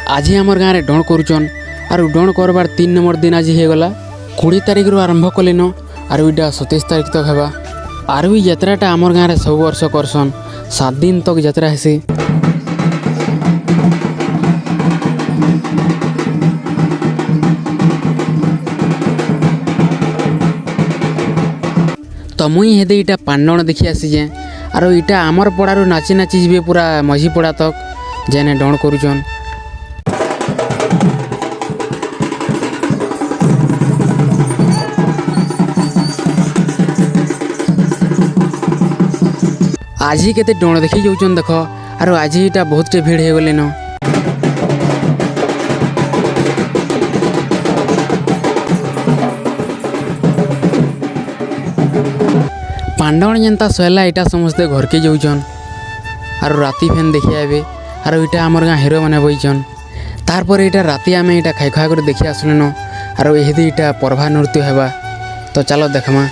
आज आमर गाँव में डण करुचन आर डण करबार 3 नंबर दिन आज होगला 20 तारिख रू आरंभ कलेन आर इटा 27 तारिख तक हेबा। आर भी यात्राटा आमर गाँव में सब वर्ष करसन 7 दिन तक यात्रा हेसी। तो मुई हेदे इटा पांडण देखी आसीजे आर इटा आमर पड़ारू नाची नाची जीवे पूरा मझी पड़ा तक जेने डण करुचन। आज ही केते डण देखी जाऊन देख आर आज इटा बहुत भीड़ हो गले न। पांडण जेनता सहला इटा समस्ते घर के जाऊन आर राति फेन देखी आवे आर इटा आमर गाँ हिरो मैंने बईचन। तारपर इटा राति आम इटा खाई खुआ कर देखी आसलन आर यही इटा पर्भा नृत्य हेबा। तो चलो देखमा।